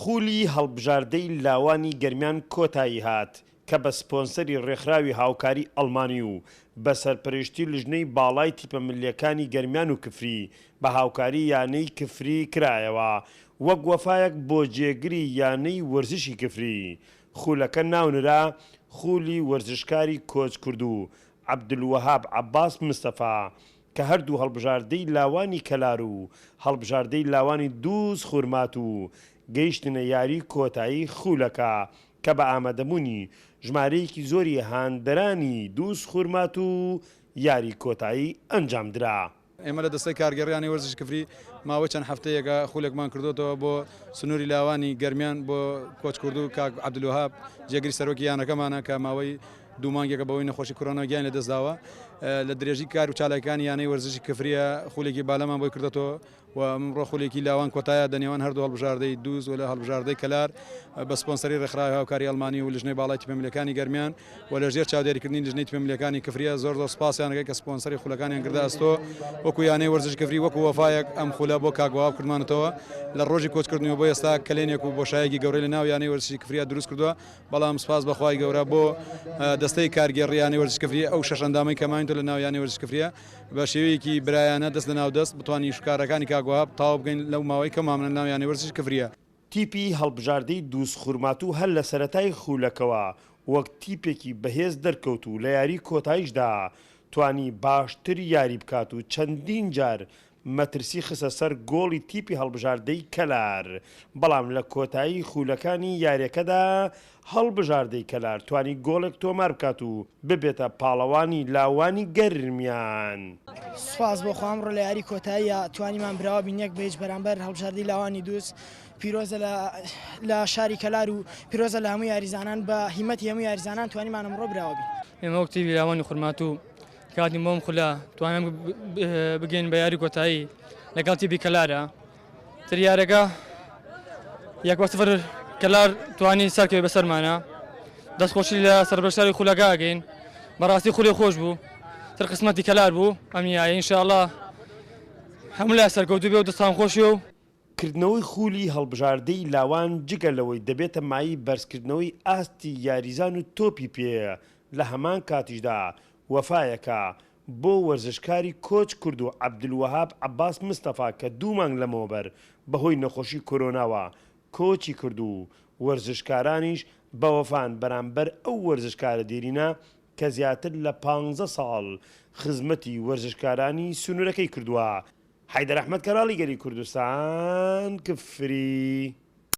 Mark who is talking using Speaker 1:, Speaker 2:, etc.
Speaker 1: خولی هەڵبژاردەی لاوانی گەرمیان کۆتایی هات کە بە سپۆنسەری ڕێکخراوی هاوکاری ئەڵمانی و بە سەرپەرشتی لژنەی باڵای تیپە ملیەکانی گەرمیان و کفری بە هاوکاری یانەی کفری کرایەوە وەک وەفایەک بۆ جێگری یانەی وەرزشی کفری. خولەکە ناونرا خولی وەرزشکاری کۆچ کرد و عەبدولوەهاب عەباس مستەفا کە هەردوو هەڵبژاردەی لاوانی کەلار و هەڵبژاردەی لاوانی دووس خورمات و گەیشتنە یاری کۆتایی خولەکە کە بە ئامادەبوونی ژمارەیەکی زۆری هاندەرانی دووس خورمات و یاری کۆتایی ئەنجامدرا.
Speaker 2: ئێمە لە دەستەی کارگەڕیانی وەرزش کفری ماوەی چەند هەفتەیەکە خولێکمان کردوتەوە بۆ سنووری لاوانی گەرمیان بۆ کۆچ کردو کاک عەبدولوەهاب جێگری سەرۆکی یانەکەمانە کە ماوەی دوو مانگێکە بەوەی نەخۆشی کۆرۆناگیان لە دەستداوە لە درێژی کار و چالاکانی یانەی وەرزشی کفریە خولێکی بالەمان بۆی کردێتەوە و ئەمڕۆ خولێکی لاوان کۆتایە دەنێوان هەردوو هەڵبژاردەی دووز و لە هەڵبژاردەی کەلار بە سپۆنسەری ڕێکخراوی هاوکاری ئەڵمانی و لژنەی باڵای تیپە ملیەکانی گەرمیان و لەژێر چاودێریکردنی لژنەی تیپە ملیەکانی کفریە زۆر سپاسیانەکەی کە سپۆنسەری خولەکانیان کردە ئەستۆ وەکو یانەی وەرزش کفری وەکو وەفایەک ئەم خولە بۆ کاگواب کردمانەوە لە ڕۆژی کۆچکردنەوە بۆ ئێستا کلێنێک و بۆشایەکی گەورەی لە ناو یانەی وەرزشی کفریە دروست کردووە بەڵام سپاس بەخوای گەورە بۆ دەستەی کارگێڕی یانەی وەرزش کفریە ئەو شەش ئەندامەی کەماینتۆ لە ناو یانەی وەرزش کفریە بە شێوەیەکی برایانە دەست لە ناو دەست بتوانین شکارەکانی کاگواب تاو بگەین لەو ماوەی کە مامنە ناو یانەی وەرزش کفریە.
Speaker 1: تیپی هەڵبژاردەی دووس خورمات و هەر لە سەرەتای خولەکەوە وەک تیپێکی بەهێز دەرکەوت و لە یاری کۆتاییشدا توانی باشتر یاری بکات و چەندین جار مەترسی خسە سەر گۆڵی تیپی هەڵبژاردەی کەلار بەڵام لە کۆتایی خولەکانی یاریەکەدا هەڵبژاردەی کەلار توانی گۆڵێک تۆمار بکات و ببێتە پاڵەوانی لاوانی گەرمیان.
Speaker 3: سوپاس بۆ خۆم ڕۆ لە یاری کۆتاییە توانیمان براوە بینیەک بەهێج بەرامبەر هەڵبژاردەی لاوانی دووس پیرۆزە لە شاری کەلار و پیرۆزە لە هەموو یاریزانان بە هیمەتی هەموو یاریزانان توانیمان ئەمڕۆ براوە بین.
Speaker 4: ئێمە وەک تیپی لاوانی خورمات و کاتیم بۆم خولە توانم بگەین بە یاری کۆتایی لەگەڵ تیپی کەلارە تریارەکە یەک بە سفر کەلار توانی سەرکەوێ بەسەرمانە دەستخۆشی لە سەربەشاری خولەکە ئەگەین بەڕاستی خولی خۆش بوو سەر قسمەتی کەلار بوو ئەمیایە ئینشاءڵڵا هەموو لای سەرکەوتوو بێ و دەستان خۆشی و
Speaker 1: کردنەوەی خولی هەڵبژاردەی لاوان جگە لەوەی دەبێتە مای بەرزکردنەوەی ئاستی یاریزان و تۆپی پێ لە هەمان کاتیشدا وەفایەکە بۆ وەرزشکاری کۆچ کرد و عەبدولوەهاب عەباس مستەفا کە دوو مانگ لەمەوبەر بەهۆی نەخۆشی کۆرۆناوە کۆچی کرد و وەرزشکارانیش بە وەفان بەرامبەر ئەو وەرزشکارە دیرینە کە زیاتر لە 15 ساڵ خزمەتی وەرزشکارانی سنوورەکەی کردووە. حەیدەر ئەحمەد کەراڵی گەری کوردستان کفری.